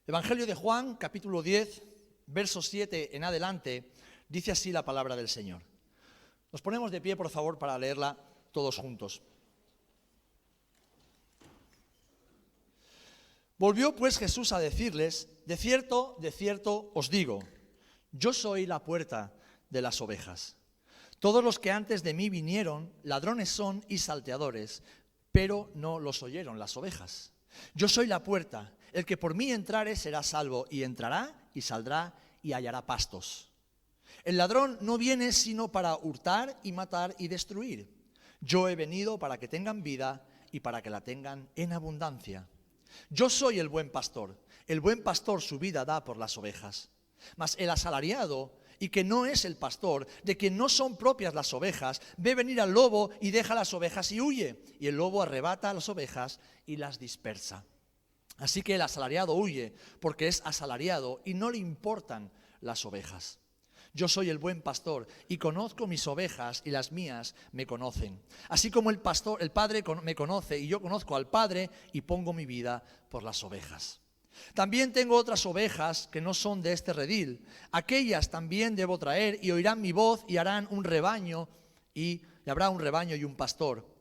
Evangelio de Juan, capítulo 10, versos 7 en adelante, dice así la palabra del Señor. Nos ponemos de pie, por favor, para leerla todos juntos. Volvió pues Jesús a decirles: de cierto os digo, yo soy la puerta de las ovejas. Todos los que antes de mí vinieron, ladrones son y salteadores, pero no los oyeron las ovejas. Yo soy la puerta, el que por mí entrare será salvo, y entrará y saldrá y hallará pastos. El ladrón no viene sino para hurtar y matar y destruir. Yo he venido para que tengan vida y para que la tengan en abundancia. Yo soy el buen pastor su vida da por las ovejas. Mas el asalariado, y que no es el pastor, de quien no son propias las ovejas, ve venir al lobo y deja las ovejas y huye, y el lobo arrebata a las ovejas y las dispersa. Así que el asalariado huye, porque es asalariado y no le importan las ovejas. Yo soy el buen pastor y conozco mis ovejas y las mías me conocen. Así como el Padre me conoce y yo conozco al Padre y pongo mi vida por las ovejas. También tengo otras ovejas que no son de este redil. Aquellas también debo traer y oirán mi voz y harán un rebaño y habrá un rebaño y un pastor.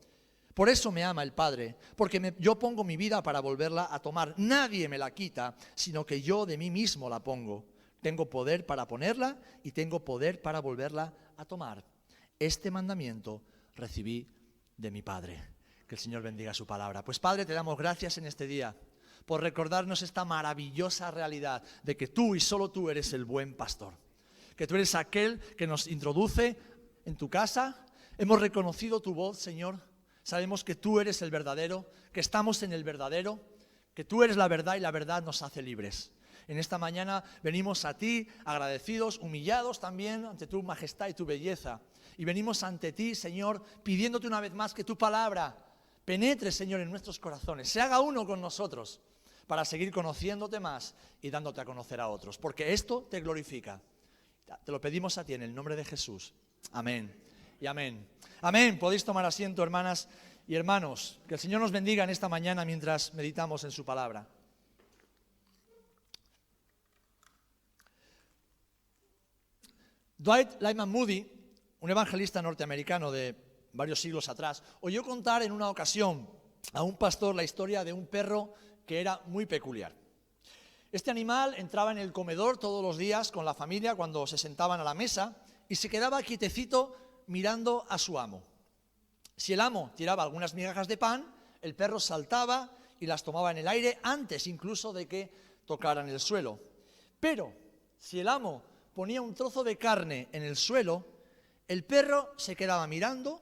Por eso me ama el Padre, porque yo pongo mi vida para volverla a tomar. Nadie me la quita, sino que yo de mí mismo la pongo. Tengo poder para ponerla y tengo poder para volverla a tomar. Este mandamiento recibí de mi Padre. Que el Señor bendiga su palabra. Pues Padre, te damos gracias en este día por recordarnos esta maravillosa realidad de que tú y solo tú eres el buen pastor. Que tú eres aquel que nos introduce en tu casa. Hemos reconocido tu voz, Señor. Sabemos que tú eres el verdadero, que estamos en el verdadero, que tú eres la verdad y la verdad nos hace libres. En esta mañana venimos a ti agradecidos, humillados también ante tu majestad y tu belleza. Y venimos ante ti, Señor, pidiéndote una vez más que tu palabra penetre, Señor, en nuestros corazones, se haga uno con nosotros para seguir conociéndote más y dándote a conocer a otros. Porque esto te glorifica. Te lo pedimos a ti en el nombre de Jesús. Amén y amén. Amén. Podéis tomar asiento, hermanas y hermanos. Que el Señor nos bendiga en esta mañana mientras meditamos en su palabra. Dwight Lyman Moody, un evangelista norteamericano de varios siglos atrás, oyó contar en una ocasión a un pastor la historia de un perro que era muy peculiar. Este animal entraba en el comedor todos los días con la familia cuando se sentaban a la mesa y se quedaba quietecito mirando a su amo. Si el amo tiraba algunas migajas de pan, el perro saltaba y las tomaba en el aire antes incluso de que tocaran el suelo. Pero si el amo ponía un trozo de carne en el suelo, el perro se quedaba mirando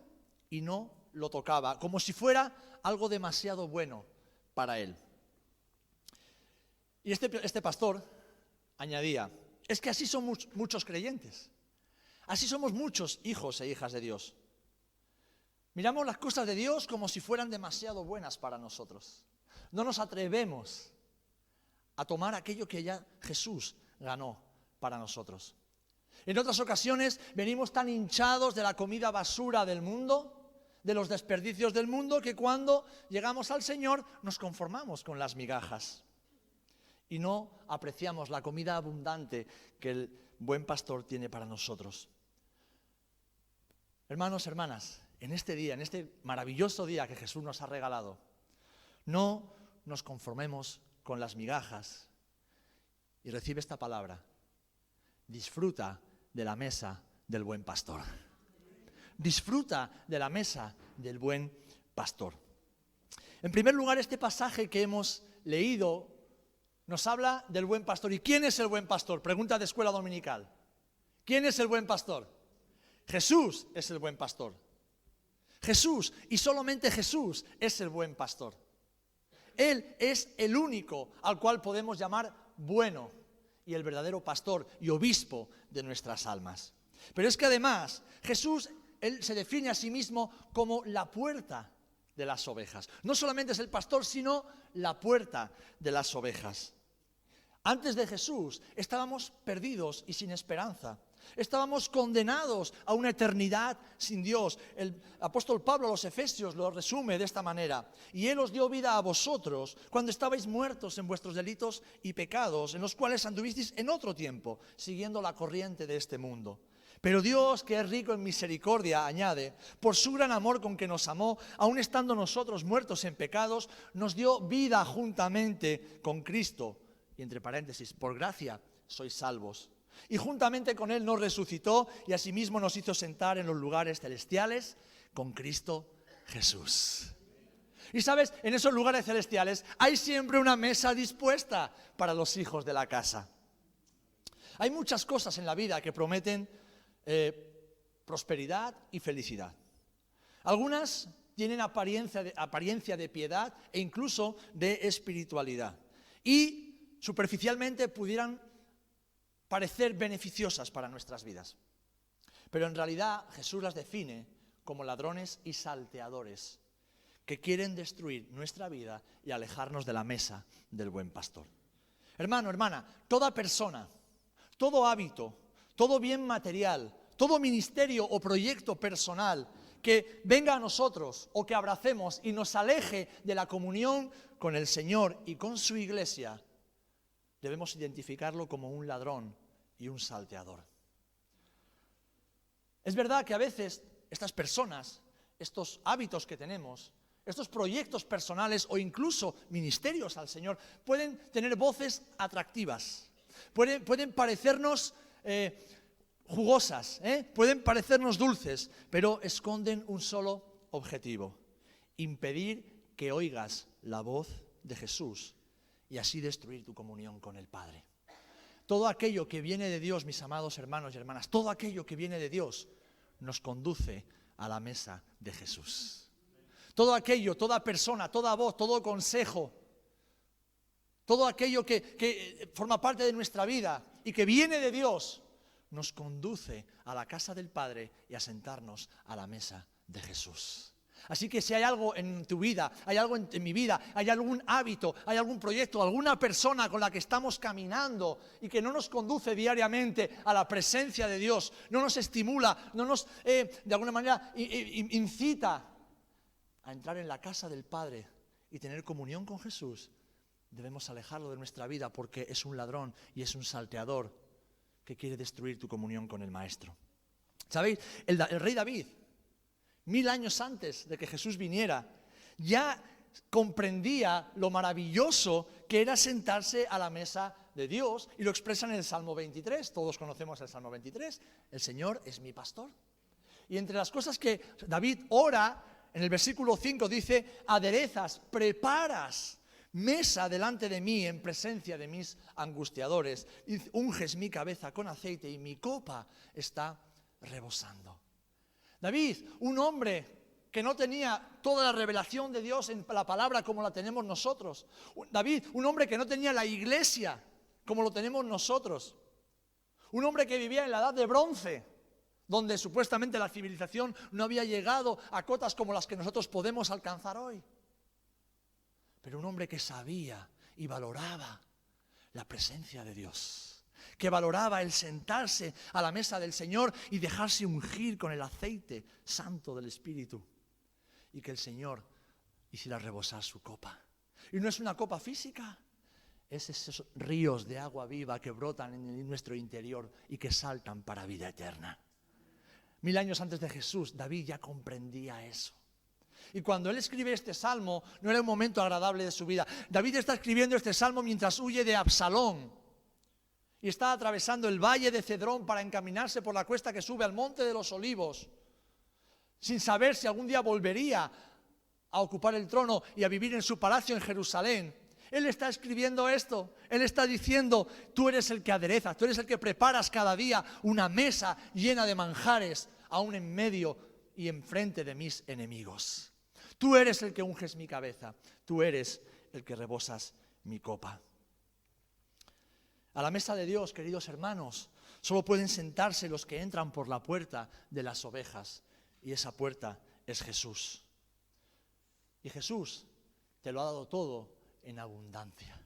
y no lo tocaba, como si fuera algo demasiado bueno para él. Y este pastor añadía: es que así son muchos creyentes, así somos muchos hijos e hijas de Dios. Miramos las cosas de Dios como si fueran demasiado buenas para nosotros. No nos atrevemos a tomar aquello que ya Jesús ganó para nosotros. En otras ocasiones venimos tan hinchados de la comida basura del mundo, de los desperdicios del mundo, que cuando llegamos al Señor nos conformamos con las migajas y no apreciamos la comida abundante que el buen pastor tiene para nosotros. Hermanos, hermanas, en este día, en este maravilloso día que Jesús nos ha regalado, no nos conformemos con las migajas y recibe esta palabra: disfruta de la mesa del buen pastor. Disfruta de la mesa del buen pastor. En primer lugar, este pasaje que hemos leído nos habla del buen pastor. ¿Y quién es el buen pastor? Pregunta de escuela dominical. ¿Quién es el buen pastor? Jesús es el buen pastor. Jesús, y solamente Jesús, es el buen pastor. Él es el único al cual podemos llamar bueno y el verdadero pastor y obispo de nuestras almas. Pero es que además Jesús, Él se define a sí mismo como la puerta de las ovejas. No solamente es el pastor, sino la puerta de las ovejas. Antes de Jesús estábamos perdidos y sin esperanza. Estábamos condenados a una eternidad sin Dios. El apóstol Pablo a los Efesios lo resume de esta manera. Y Él os dio vida a vosotros cuando estabais muertos en vuestros delitos y pecados, en los cuales anduvisteis en otro tiempo, siguiendo la corriente de este mundo. Pero Dios, que es rico en misericordia, añade, por su gran amor con que nos amó, aun estando nosotros muertos en pecados, nos dio vida juntamente con Cristo. Y entre paréntesis, por gracia sois salvos. Y juntamente con Él nos resucitó y asimismo nos hizo sentar en los lugares celestiales con Cristo Jesús. Y sabes, en esos lugares celestiales hay siempre una mesa dispuesta para los hijos de la casa. Hay muchas cosas en la vida que prometen prosperidad y felicidad. Algunas tienen apariencia de piedad e incluso de espiritualidad. Y superficialmente pudieran parecer beneficiosas para nuestras vidas. Pero en realidad Jesús las define como ladrones y salteadores que quieren destruir nuestra vida y alejarnos de la mesa del buen pastor. Hermano, hermana, toda persona, todo hábito, todo bien material, todo ministerio o proyecto personal que venga a nosotros o que abracemos y nos aleje de la comunión con el Señor y con su iglesia, debemos identificarlo como un ladrón y un salteador. Es verdad que a veces estas personas, estos hábitos que tenemos, estos proyectos personales o incluso ministerios al Señor pueden tener voces atractivas, pueden parecernos jugosas, pueden parecernos dulces, pero esconden un solo objetivo: impedir que oigas la voz de Jesús y así destruir tu comunión con el Padre. Todo aquello que viene de Dios, mis amados hermanos y hermanas, todo aquello que viene de Dios nos conduce a la mesa de Jesús. Todo aquello, toda persona, toda voz, todo consejo, todo aquello que forma parte de nuestra vida y que viene de Dios, nos conduce a la casa del Padre y a sentarnos a la mesa de Jesús. Así que si hay algo en tu vida, hay algo en mi vida, hay algún hábito, hay algún proyecto, alguna persona con la que estamos caminando y que no nos conduce diariamente a la presencia de Dios, no nos estimula, no nos de alguna manera incita a entrar en la casa del Padre y tener comunión con Jesús, debemos alejarlo de nuestra vida porque es un ladrón y es un salteador que quiere destruir tu comunión con el Maestro. ¿Sabéis? El rey David, 1000 años antes de que Jesús viniera, ya comprendía lo maravilloso que era sentarse a la mesa de Dios, y lo expresa en el Salmo 23. Todos conocemos el Salmo 23. El Señor es mi pastor. Y entre las cosas que David ora, en el versículo 5 dice: aderezas, preparas mesa delante de mí en presencia de mis angustiadores, unges mi cabeza con aceite y mi copa está rebosando. David, un hombre que no tenía toda la revelación de Dios en la palabra como la tenemos nosotros. David, un hombre que no tenía la iglesia como lo tenemos nosotros. Un hombre que vivía en la edad de bronce, donde supuestamente la civilización no había llegado a cotas como las que nosotros podemos alcanzar hoy. Pero un hombre que sabía y valoraba la presencia de Dios, que valoraba el sentarse a la mesa del Señor y dejarse ungir con el aceite santo del Espíritu, y que el Señor hiciera rebosar su copa. Y no es una copa física, es esos ríos de agua viva que brotan en nuestro interior y que saltan para vida eterna. 1000 años antes de Jesús, David ya comprendía eso. Y cuando él escribe este salmo, no era un momento agradable de su vida. David está escribiendo este salmo mientras huye de Absalón y está atravesando el valle de Cedrón para encaminarse por la cuesta que sube al monte de los Olivos, sin saber si algún día volvería a ocupar el trono y a vivir en su palacio en Jerusalén. Él está escribiendo esto, él está diciendo: tú eres el que aderezas, tú eres el que preparas cada día una mesa llena de manjares, aún en medio y enfrente de mis enemigos. Tú eres el que unges mi cabeza, tú eres el que rebosas mi copa. A la mesa de Dios, queridos hermanos, solo pueden sentarse los que entran por la puerta de las ovejas, y esa puerta es Jesús. Y Jesús te lo ha dado todo en abundancia.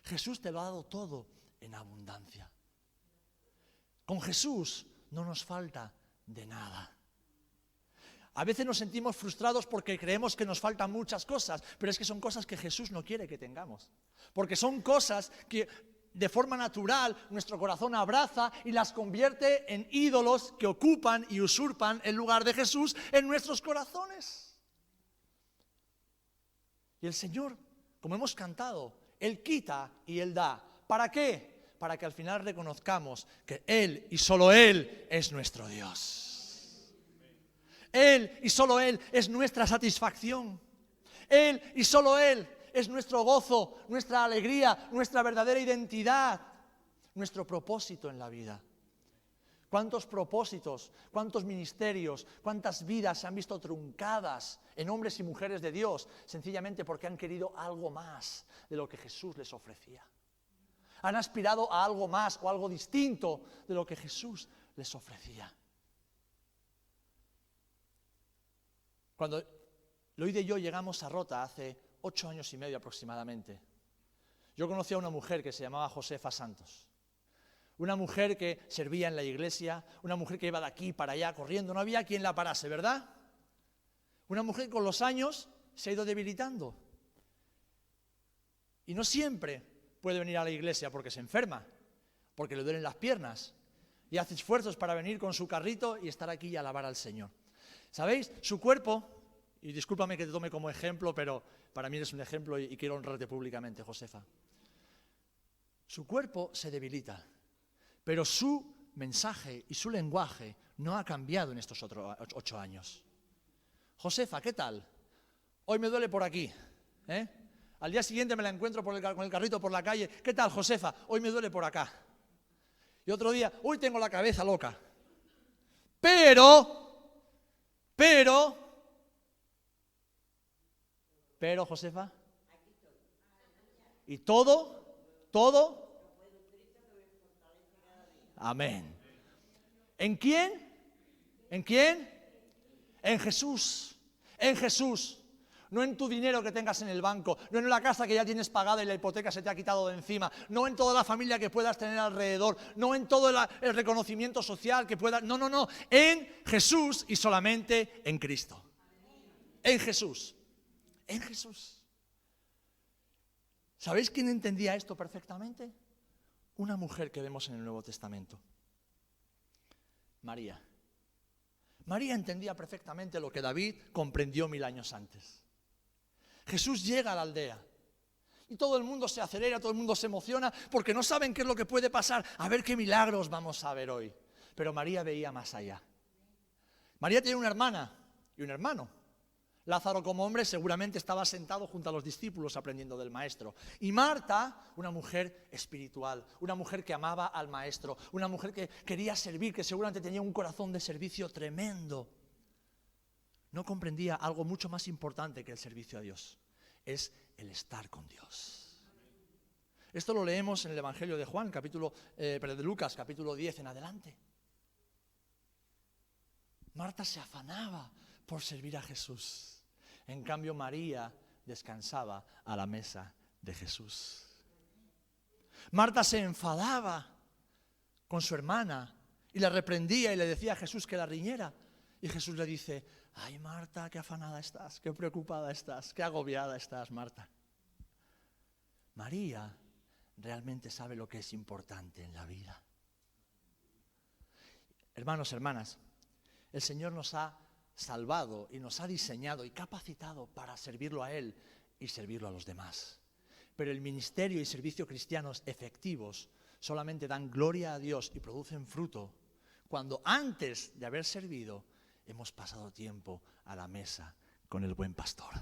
Jesús te lo ha dado todo en abundancia. Con Jesús no nos falta de nada. A veces nos sentimos frustrados porque creemos que nos faltan muchas cosas, pero es que son cosas que Jesús no quiere que tengamos. Porque son cosas que de forma natural nuestro corazón abraza y las convierte en ídolos que ocupan y usurpan el lugar de Jesús en nuestros corazones. Y el Señor, como hemos cantado, Él quita y Él da. ¿Para qué? Para que al final reconozcamos que Él y solo Él es nuestro Dios. Él y solo Él es nuestra satisfacción. Él y solo Él es nuestro gozo, nuestra alegría, nuestra verdadera identidad, nuestro propósito en la vida. ¿Cuántos propósitos, cuántos ministerios, cuántas vidas se han visto truncadas en hombres y mujeres de Dios, sencillamente porque han querido algo más de lo que Jesús les ofrecía? Han aspirado a algo más o algo distinto de lo que Jesús les ofrecía. Cuando Loide y yo llegamos a Rota hace 8 años y medio aproximadamente, yo conocí a una mujer que se llamaba Josefa Santos. Una mujer que servía en la iglesia, una mujer que iba de aquí para allá corriendo, no había quien la parase, ¿verdad? Una mujer que con los años se ha ido debilitando. Y no siempre puede venir a la iglesia porque se enferma, porque le duelen las piernas, y hace esfuerzos para venir con su carrito y estar aquí y alabar al Señor. ¿Sabéis? Su cuerpo, y discúlpame que te tome como ejemplo, pero para mí eres un ejemplo y quiero honrarte públicamente, Josefa. Su cuerpo se debilita, pero su mensaje y su lenguaje no ha cambiado en estos 8 años. Josefa, ¿qué tal? Hoy me duele por aquí, ¿eh? Al día siguiente me la encuentro con el carrito por la calle. ¿Qué tal, Josefa? Hoy me duele por acá. Y otro día, hoy tengo la cabeza loca. Pero, Josefa, y todo, amén. ¿En quién? ¿En quién? En Jesús, en Jesús. No en tu dinero que tengas en el banco, no en la casa que ya tienes pagada y la hipoteca se te ha quitado de encima, no en toda la familia que puedas tener alrededor, no en todo el reconocimiento social que puedas, no, en Jesús y solamente en Cristo. En Jesús, en Jesús. ¿Sabéis quién entendía esto perfectamente? Una mujer que vemos en el Nuevo Testamento. María. María entendía perfectamente lo que David comprendió 1000 años antes. Jesús llega a la aldea y todo el mundo se acelera, todo el mundo se emociona porque no saben qué es lo que puede pasar. A ver qué milagros vamos a ver hoy. Pero María veía más allá. María tenía una hermana y un hermano. Lázaro, como hombre, seguramente estaba sentado junto a los discípulos aprendiendo del maestro. Y Marta, una mujer espiritual, una mujer que amaba al maestro, una mujer que quería servir, que seguramente tenía un corazón de servicio tremendo. No comprendía algo mucho más importante que el servicio a Dios. Es el estar con Dios. Esto lo leemos en el Evangelio de Juan, de Lucas, capítulo 10 en adelante. Marta se afanaba por servir a Jesús. En cambio, María descansaba a la mesa de Jesús. Marta se enfadaba con su hermana y la reprendía y le decía a Jesús que la riñera. Y Jesús le dice: ay, Marta, qué afanada estás, qué preocupada estás, qué agobiada estás, Marta. María realmente sabe lo que es importante en la vida. Hermanos, hermanas, el Señor nos ha salvado y nos ha diseñado y capacitado para servirlo a Él y servirlo a los demás. Pero el ministerio y servicio cristianos efectivos solamente dan gloria a Dios y producen fruto cuando antes de haber servido hemos pasado tiempo a la mesa con el buen pastor.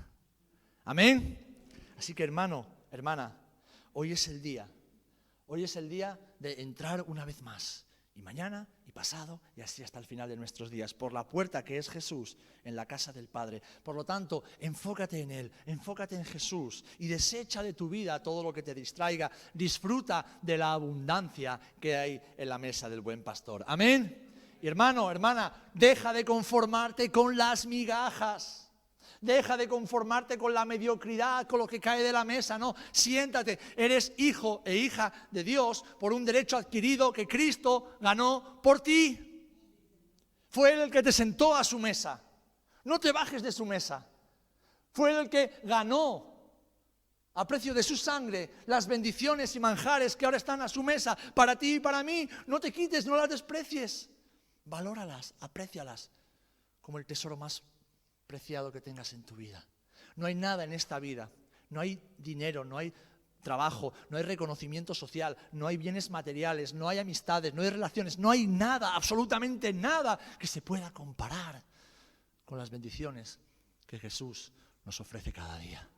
Amén. Así que, hermano, hermana, hoy es el día de entrar una vez más, y mañana y pasado y así hasta el final de nuestros días, por la puerta que es Jesús, en la casa del Padre. Por lo tanto, enfócate en Él, enfócate en Jesús y desecha de tu vida todo lo que te distraiga. Disfruta de la abundancia que hay en la mesa del buen pastor. Amén. Y hermano, hermana, deja de conformarte con las migajas. Deja de conformarte con la mediocridad, con lo que cae de la mesa. No, siéntate. Eres hijo e hija de Dios por un derecho adquirido que Cristo ganó por ti. Fue Él el que te sentó a su mesa. No te bajes de su mesa. Fue Él el que ganó a precio de su sangre las bendiciones y manjares que ahora están a su mesa para ti y para mí. No te quites, no las desprecies. Valóralas, aprécialas como el tesoro más preciado que tengas en tu vida. No hay nada en esta vida, no hay dinero, no hay trabajo, no hay reconocimiento social, no hay bienes materiales, no hay amistades, no hay relaciones, no hay nada, absolutamente nada que se pueda comparar con las bendiciones que Jesús nos ofrece cada día.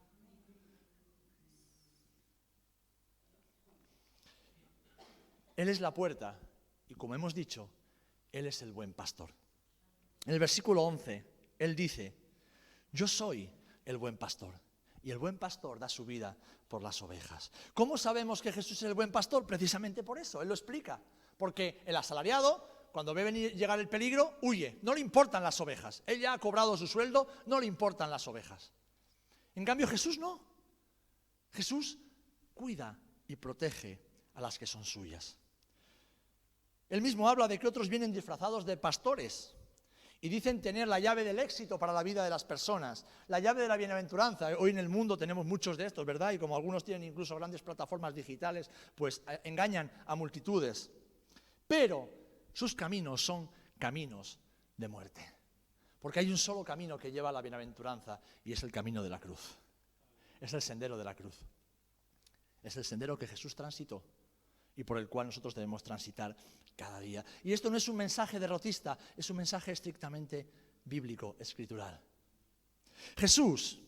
Él es la puerta y, como hemos dicho, Él es el buen pastor. En el versículo 11, Él dice: yo soy el buen pastor, y el buen pastor da su vida por las ovejas. ¿Cómo sabemos que Jesús es el buen pastor? Precisamente por eso, Él lo explica. Porque el asalariado, cuando ve llegar el peligro, huye. No le importan las ovejas. Él ya ha cobrado su sueldo, no le importan las ovejas. En cambio, Jesús no. Jesús cuida y protege a las que son suyas. Él mismo habla de que otros vienen disfrazados de pastores y dicen tener la llave del éxito para la vida de las personas, la llave de la bienaventuranza. Hoy en el mundo tenemos muchos de estos, ¿verdad? Y como algunos tienen incluso grandes plataformas digitales, pues engañan a multitudes. Pero sus caminos son caminos de muerte. Porque hay un solo camino que lleva a la bienaventuranza y es el camino de la cruz. Es el sendero de la cruz. Es el sendero que Jesús transitó y por el cual nosotros debemos transitar cada día. Y esto no es un mensaje derrotista, es un mensaje estrictamente bíblico, escritural. Jesús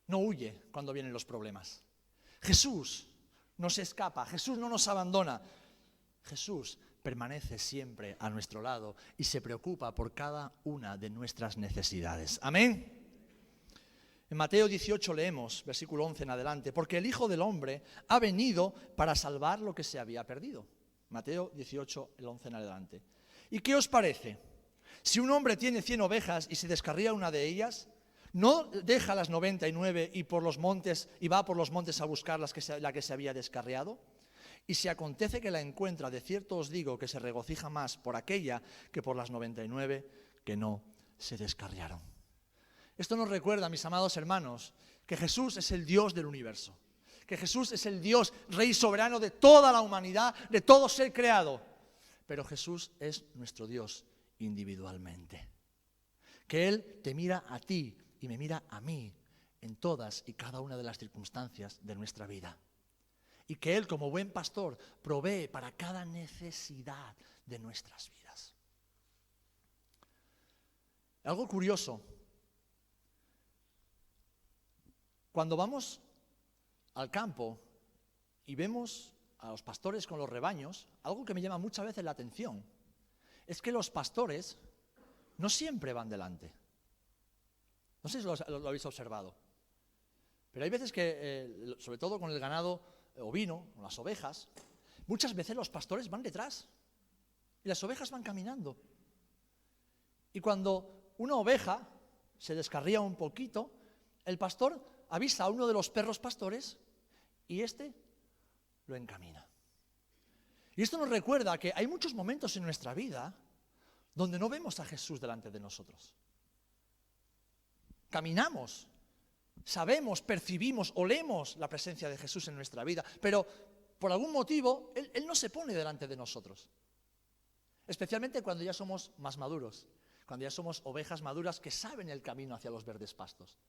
no huye cuando vienen los problemas. Jesús no se escapa, Jesús no nos abandona. Jesús permanece siempre a nuestro lado y se preocupa por cada una de nuestras necesidades. Amén. En Mateo 18 leemos, versículo 11 en adelante, porque el Hijo del Hombre ha venido para salvar lo que se había perdido. Mateo 18, el 11 en adelante. ¿Y qué os parece? Si un hombre tiene 100 ovejas y se descarría una de ellas, ¿no deja las 99 y va por los montes a buscar la que se había descarriado? Y si acontece que la encuentra, de cierto os digo que se regocija más por aquella que por las 99 que no se descarriaron. Esto nos recuerda, mis amados hermanos, que Jesús es el Dios del universo, que Jesús es el Dios, Rey soberano de toda la humanidad, de todo ser creado. Pero Jesús es nuestro Dios individualmente. Que Él te mira a ti y me mira a mí en todas y cada una de las circunstancias de nuestra vida. Y que Él, como buen pastor, provee para cada necesidad de nuestras vidas. Algo curioso. Cuando vamos al campo y vemos a los pastores con los rebaños, algo que me llama muchas veces la atención es que los pastores no siempre van delante. No sé si lo habéis observado, pero hay veces que, sobre todo con el ganado ovino, con las ovejas, muchas veces los pastores van detrás y las ovejas van caminando. Y cuando una oveja se descarría un poquito, el pastor avisa a uno de los perros pastores y este lo encamina. Y esto nos recuerda que hay muchos momentos en nuestra vida donde no vemos a Jesús delante de nosotros. Caminamos, sabemos, percibimos, olemos la presencia de Jesús en nuestra vida, pero por algún motivo Él no se pone delante de nosotros. Especialmente cuando ya somos más maduros, cuando ya somos ovejas maduras que saben el camino hacia los verdes pastos.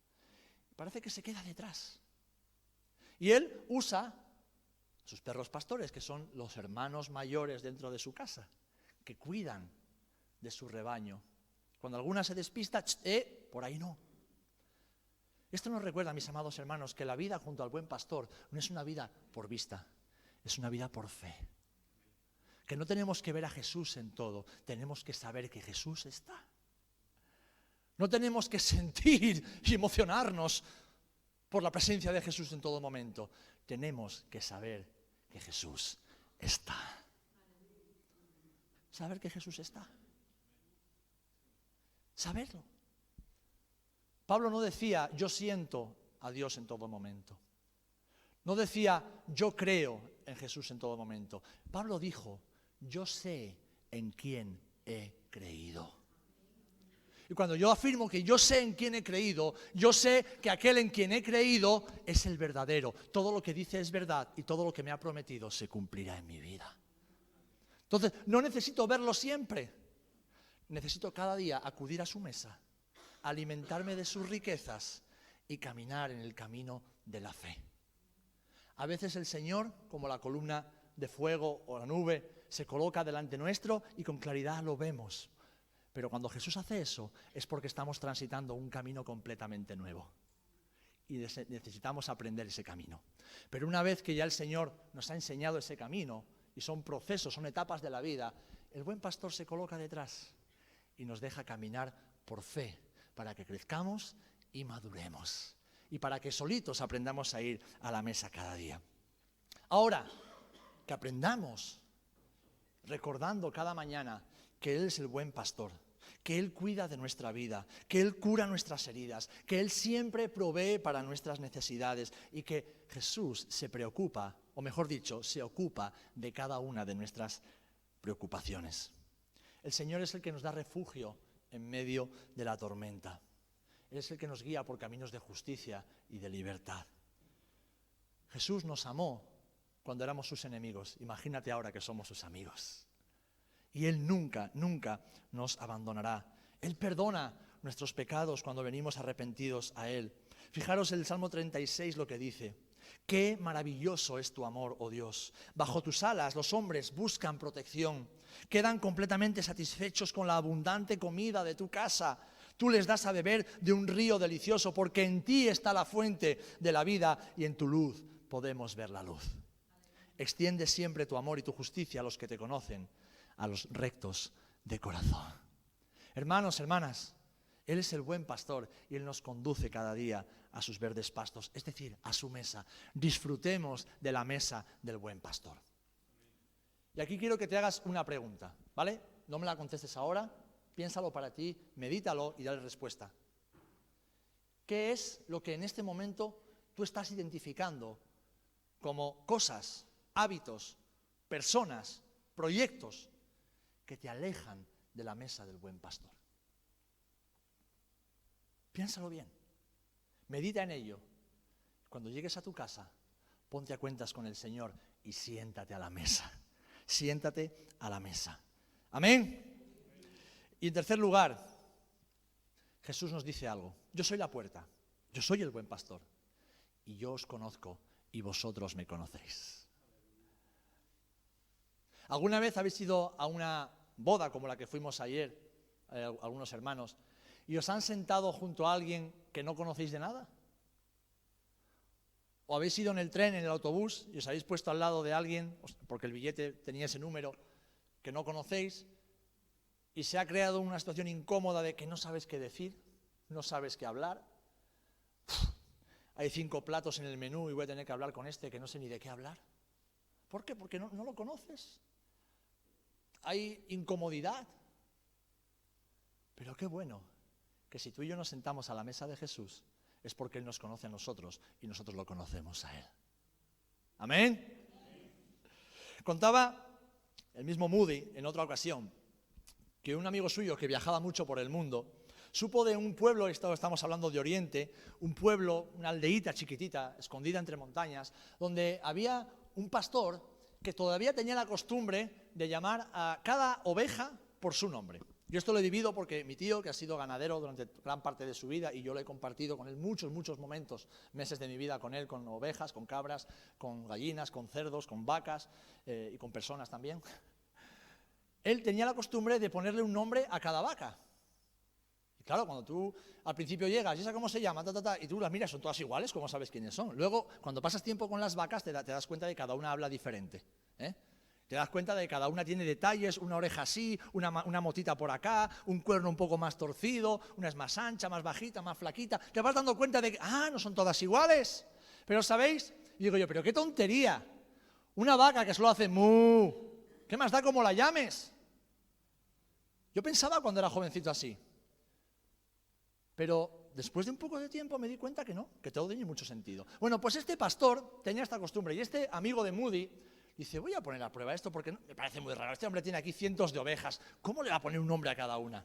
Parece que se queda detrás. Y Él usa a sus perros pastores, que son los hermanos mayores dentro de su casa, que cuidan de su rebaño. Cuando alguna se despista, por ahí no. Esto nos recuerda, mis amados hermanos, que la vida junto al buen pastor no es una vida por vista, es una vida por fe. Que no tenemos que ver a Jesús en todo, tenemos que saber que Jesús está. No tenemos que sentir y emocionarnos por la presencia de Jesús en todo momento. Tenemos que saber que Jesús está. Saber que Jesús está. Saberlo. Pablo no decía, yo siento a Dios en todo momento. No decía, yo creo en Jesús en todo momento. Pablo dijo, yo sé en quién he creído. Y cuando yo afirmo que yo sé en quién he creído, yo sé que aquel en quien he creído es el verdadero. Todo lo que dice es verdad y todo lo que me ha prometido se cumplirá en mi vida. Entonces, no necesito verlo siempre. Necesito cada día acudir a su mesa, alimentarme de sus riquezas y caminar en el camino de la fe. A veces el Señor, como la columna de fuego o la nube, se coloca delante nuestro y con claridad lo vemos. Pero cuando Jesús hace eso es porque estamos transitando un camino completamente nuevo. Y necesitamos aprender ese camino. Pero una vez que ya el Señor nos ha enseñado ese camino, y son procesos, son etapas de la vida, el buen pastor se coloca detrás y nos deja caminar por fe, para que crezcamos y maduremos. Y para que solitos aprendamos a ir a la mesa cada día. Ahora, que aprendamos recordando cada mañana que Él es el buen pastor, que Él cuida de nuestra vida, que Él cura nuestras heridas, que Él siempre provee para nuestras necesidades y que Jesús se preocupa, o mejor dicho, se ocupa de cada una de nuestras preocupaciones. El Señor es el que nos da refugio en medio de la tormenta. Él es el que nos guía por caminos de justicia y de libertad. Jesús nos amó cuando éramos sus enemigos. Imagínate ahora que somos sus amigos. Y Él nunca, nunca nos abandonará. Él perdona nuestros pecados cuando venimos arrepentidos a Él. Fijaros en el Salmo 36 lo que dice. Qué maravilloso es tu amor, oh Dios. Bajo tus alas los hombres buscan protección. Quedan completamente satisfechos con la abundante comida de tu casa. Tú les das a beber de un río delicioso, porque en ti está la fuente de la vida y en tu luz podemos ver la luz. Extiende siempre tu amor y tu justicia a los que te conocen, a los rectos de corazón. Hermanos, hermanas, Él es el buen pastor y Él nos conduce cada día a sus verdes pastos, es decir, a su mesa. Disfrutemos de la mesa del buen pastor. Y aquí quiero que te hagas una pregunta, ¿vale? No me la contestes ahora, piénsalo para ti, medítalo y dale respuesta. ¿Qué es lo que en este momento tú estás identificando como cosas, hábitos, personas, proyectos que te alejan de la mesa del buen pastor? Piénsalo bien, medita en ello. Cuando llegues a tu casa, ponte a cuentas con el Señor y siéntate a la mesa. Siéntate a la mesa. Amén. Y en tercer lugar, Jesús nos dice algo. Yo soy la puerta, yo soy el buen pastor, y yo os conozco y vosotros me conocéis. ¿Alguna vez habéis ido a una boda como la que fuimos ayer, algunos hermanos, y os han sentado junto a alguien que no conocéis de nada? ¿O habéis ido en el tren, en el autobús, y os habéis puesto al lado de alguien, porque el billete tenía ese número, que no conocéis, y se ha creado una situación incómoda de que no sabes qué decir, no sabes qué hablar? Hay 5 platos en el menú y voy a tener que hablar con este que no sé ni de qué hablar. ¿Por qué? Porque no lo conoces. Hay incomodidad. Pero qué bueno que si tú y yo nos sentamos a la mesa de Jesús es porque Él nos conoce a nosotros y nosotros lo conocemos a Él. ¿Amén? Contaba el mismo Moody en otra ocasión que un amigo suyo que viajaba mucho por el mundo supo de un pueblo, estamos hablando de Oriente, un pueblo, una aldeíta chiquitita, escondida entre montañas, donde había un pastor que todavía tenía la costumbre de llamar a cada oveja por su nombre. Yo esto lo he vivido porque mi tío, que ha sido ganadero durante gran parte de su vida, y yo lo he compartido con él muchos momentos, meses de mi vida con él, con ovejas, con cabras, con gallinas, con cerdos, con vacas y con personas también. Él tenía la costumbre de ponerle un nombre a cada vaca. Y claro, cuando tú al principio llegas, ¿y esa cómo se llama? Y tú las miras, son todas iguales, ¿cómo sabes quiénes son? Luego, cuando pasas tiempo con las vacas, te das cuenta de que cada una habla diferente, ¿eh? Te das cuenta de que cada una tiene detalles, una oreja así, una motita por acá, un cuerno un poco más torcido, una es más ancha, más bajita, más flaquita. Te vas dando cuenta de que, no son todas iguales. Pero, ¿sabéis? Y digo yo, pero qué tontería. Una vaca que solo hace mu, ¿qué más da cómo la llames? Yo pensaba cuando era jovencito así. Pero después de un poco de tiempo me di cuenta que no, que todo tenía mucho sentido. Bueno, pues este pastor tenía esta costumbre y este amigo de Moody dice, voy a poner a prueba esto porque me parece muy raro. Este hombre tiene aquí cientos de ovejas, ¿cómo le va a poner un nombre a cada una?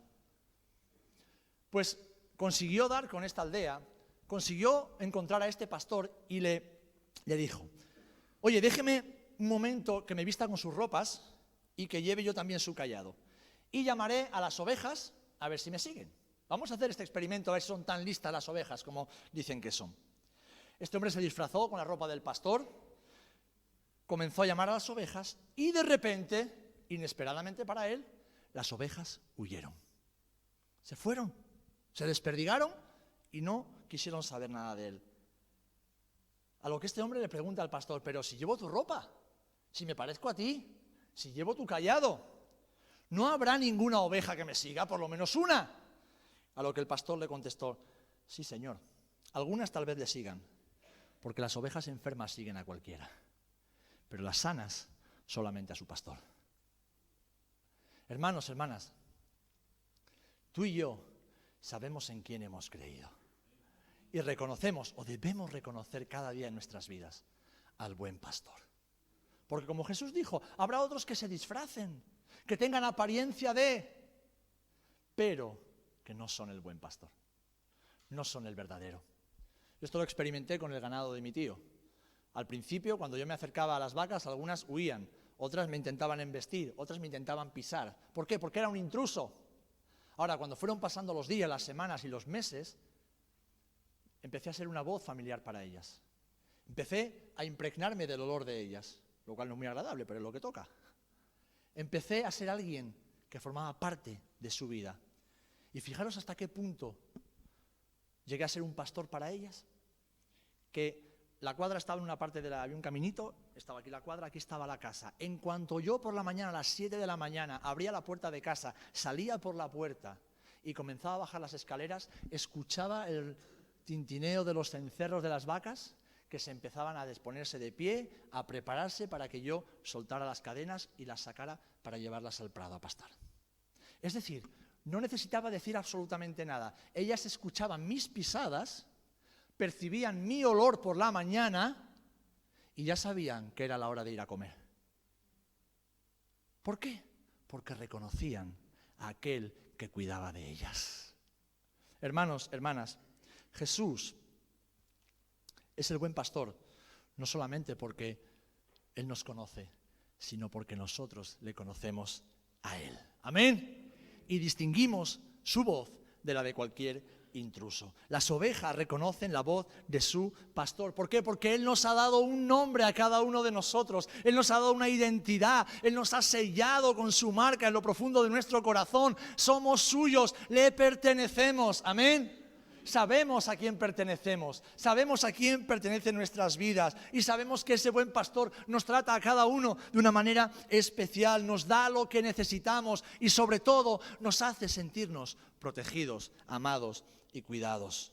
Pues consiguió dar con esta aldea, consiguió encontrar a este pastor y le dijo, oye, déjeme un momento que me vista con sus ropas y que lleve yo también su cayado. Y llamaré a las ovejas a ver si me siguen. Vamos a hacer este experimento a ver si son tan listas las ovejas como dicen que son. Este hombre se disfrazó con la ropa del pastor, comenzó a llamar a las ovejas y de repente, inesperadamente para él, las ovejas huyeron. Se fueron, se desperdigaron y no quisieron saber nada de él. A lo que este hombre le pregunta al pastor, pero si llevo tu ropa, si me parezco a ti, si llevo tu cayado, ¿no habrá ninguna oveja que me siga, por lo menos una? A lo que el pastor le contestó, sí señor, algunas tal vez le sigan, porque las ovejas enfermas siguen a cualquiera, pero las sanas solamente a su pastor. Hermanos, hermanas, tú y yo sabemos en quién hemos creído y reconocemos, o debemos reconocer cada día en nuestras vidas, al buen pastor. Porque como Jesús dijo, habrá otros que se disfracen, que tengan apariencia de, pero que no son el buen pastor, no son el verdadero. Esto lo experimenté con el ganado de mi tío. Al principio, cuando yo me acercaba a las vacas, algunas huían, otras me intentaban embestir, otras me intentaban pisar. ¿Por qué? Porque era un intruso. Ahora, cuando fueron pasando los días, las semanas y los meses, empecé a ser una voz familiar para ellas. Empecé a impregnarme del olor de ellas, lo cual no es muy agradable, pero es lo que toca. Empecé a ser alguien que formaba parte de su vida. Y fijaros hasta qué punto llegué a ser un pastor para ellas, que la cuadra estaba en una parte había un caminito, estaba aquí la cuadra, aquí estaba la casa. En cuanto yo por la mañana, a las 7 de la mañana, abría la puerta de casa, salía por la puerta y comenzaba a bajar las escaleras, escuchaba el tintineo de los cencerros de las vacas que se empezaban a disponerse de pie, a prepararse para que yo soltara las cadenas y las sacara para llevarlas al prado a pastar. Es decir, no necesitaba decir absolutamente nada. Ellas escuchaban mis pisadas, percibían mi olor por la mañana y ya sabían que era la hora de ir a comer. ¿Por qué? Porque reconocían a aquel que cuidaba de ellas. Hermanos, hermanas, Jesús es el buen pastor, no solamente porque Él nos conoce, sino porque nosotros le conocemos a Él. Amén. Y distinguimos su voz de la de cualquier intruso. Las ovejas reconocen la voz de su pastor. ¿Por qué? Porque Él nos ha dado un nombre a cada uno de nosotros. Él nos ha dado una identidad. Él nos ha sellado con su marca en lo profundo de nuestro corazón. Somos suyos, le pertenecemos. Amén. Sabemos a quién pertenecemos, sabemos a quién pertenecen nuestras vidas y sabemos que ese buen pastor nos trata a cada uno de una manera especial, nos da lo que necesitamos y sobre todo nos hace sentirnos protegidos, amados y cuidados.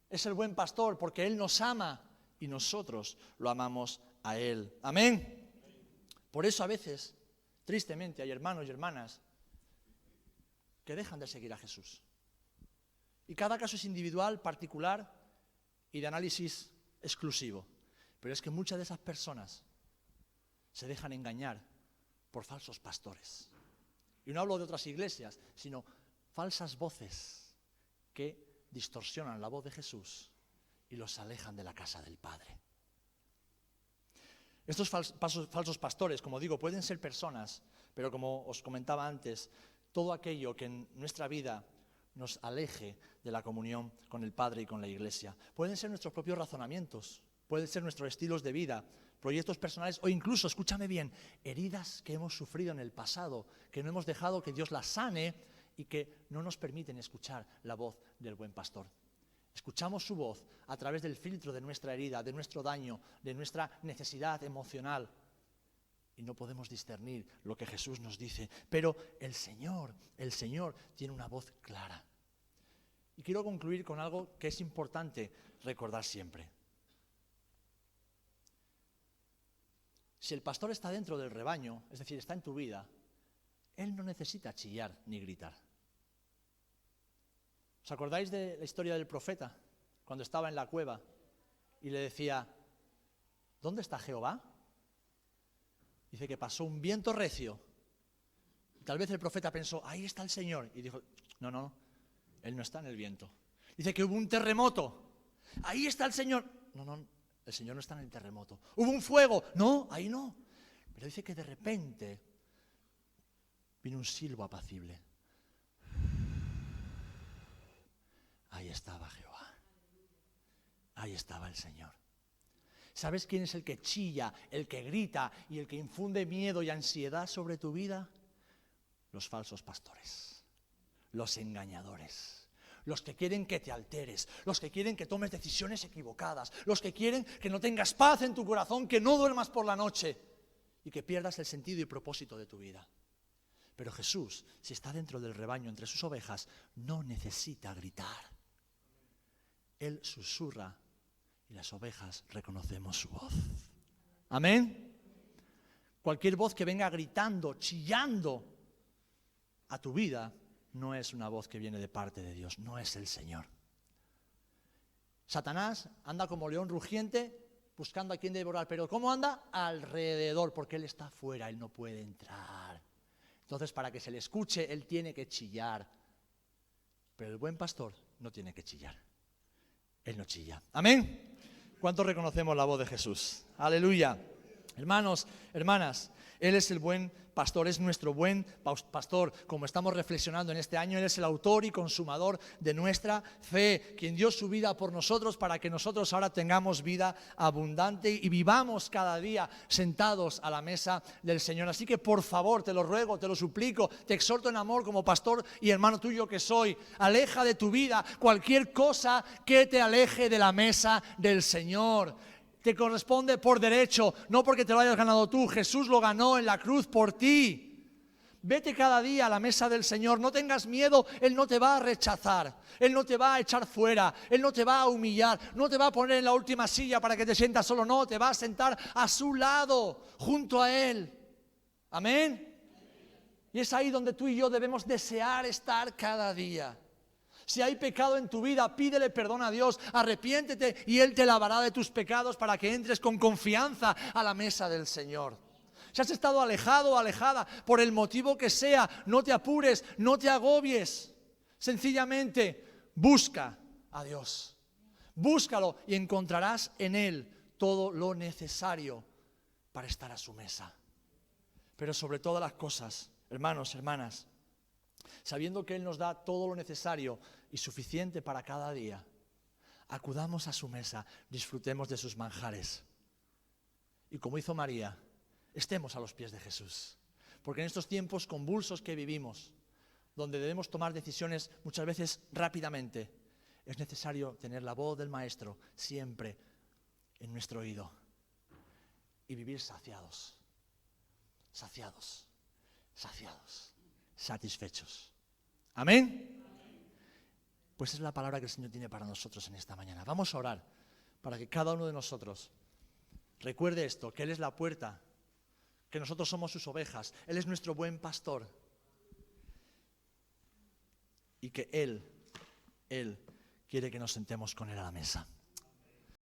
Es el buen pastor porque Él nos ama y nosotros lo amamos a Él. Amén. Por eso a veces, tristemente, hay hermanos y hermanas que dejan de seguir a Jesús. Y cada caso es individual, particular y de análisis exclusivo. Pero es que muchas de esas personas se dejan engañar por falsos pastores. Y no hablo de otras iglesias, sino falsas voces que distorsionan la voz de Jesús y los alejan de la casa del Padre. Estos falsos pastores, como digo, pueden ser personas, pero como os comentaba antes, todo aquello que en nuestra vida nos aleje de la comunión con el Padre y con la Iglesia. Pueden ser nuestros propios razonamientos, pueden ser nuestros estilos de vida, proyectos personales o incluso, escúchame bien, heridas que hemos sufrido en el pasado, que no hemos dejado que Dios las sane y que no nos permiten escuchar la voz del buen pastor. Escuchamos su voz a través del filtro de nuestra herida, de nuestro daño, de nuestra necesidad emocional. Y no podemos discernir lo que Jesús nos dice. Pero el Señor tiene una voz clara. Y quiero concluir con algo que es importante recordar siempre. Si el pastor está dentro del rebaño, es decir, está en tu vida, Él no necesita chillar ni gritar. ¿Os acordáis de la historia del profeta? Cuando estaba en la cueva y le decía, ¿dónde está Jehová? Dice que pasó un viento recio. Tal vez el profeta pensó, ahí está el Señor. Y dijo, no, Él no está en el viento. Dice que hubo un terremoto. Ahí está el Señor. No, el Señor no está en el terremoto. Hubo un fuego. No, ahí no. Pero dice que de repente vino un silbo apacible. Ahí estaba Jehová. Ahí estaba el Señor. ¿Sabes quién es el que chilla, el que grita y el que infunde miedo y ansiedad sobre tu vida? Los falsos pastores, los engañadores, los que quieren que te alteres, los que quieren que tomes decisiones equivocadas, los que quieren que no tengas paz en tu corazón, que no duermas por la noche y que pierdas el sentido y propósito de tu vida. Pero Jesús, si está dentro del rebaño entre sus ovejas, no necesita gritar. Él susurra y las ovejas reconocemos su voz. Amén. Cualquier voz que venga gritando, chillando a tu vida, no es una voz que viene de parte de Dios, no es el Señor. Satanás anda como león rugiente buscando a quien devorar, pero ¿cómo anda? Alrededor, porque él está fuera, él no puede entrar. Entonces, para que se le escuche, él tiene que chillar. Pero el buen pastor no tiene que chillar. Él no chilla. Amén. ¿Cuántos reconocemos la voz de Jesús? Aleluya. Hermanos, hermanas, Él es el buen pastor, es nuestro buen pastor. Como estamos reflexionando en este año, Él es el autor y consumador de nuestra fe, quien dio su vida por nosotros para que nosotros ahora tengamos vida abundante y vivamos cada día sentados a la mesa del Señor. Así que por favor, te lo ruego, te lo suplico, te exhorto en amor como pastor y hermano tuyo que soy. Aleja de tu vida cualquier cosa que te aleje de la mesa del Señor. Te corresponde por derecho, no porque te lo hayas ganado tú. Jesús lo ganó en la cruz por ti. Vete cada día a la mesa del Señor, no tengas miedo, Él no te va a rechazar, Él no te va a echar fuera, Él no te va a humillar, no te va a poner en la última silla para que te sientas solo, no, te va a sentar a su lado, junto a Él. Amén. Y es ahí donde tú y yo debemos desear estar cada día. Si hay pecado en tu vida, pídele perdón a Dios, arrepiéntete y Él te lavará de tus pecados para que entres con confianza a la mesa del Señor. Si has estado alejado o alejada por el motivo que sea, no te apures, no te agobies. Sencillamente busca a Dios. Búscalo y encontrarás en Él todo lo necesario para estar a su mesa. Pero sobre todas las cosas, hermanos, hermanas, sabiendo que Él nos da todo lo necesario y suficiente para cada día, acudamos a su mesa, disfrutemos de sus manjares. Y como hizo María, estemos a los pies de Jesús. Porque en estos tiempos convulsos que vivimos, donde debemos tomar decisiones muchas veces rápidamente, es necesario tener la voz del Maestro siempre en nuestro oído y vivir saciados, saciados, saciados, satisfechos. ¿Amén? Pues es la palabra que el Señor tiene para nosotros en esta mañana. Vamos a orar para que cada uno de nosotros recuerde esto, que Él es la puerta, que nosotros somos sus ovejas, Él es nuestro buen pastor y que Él quiere que nos sentemos con Él a la mesa.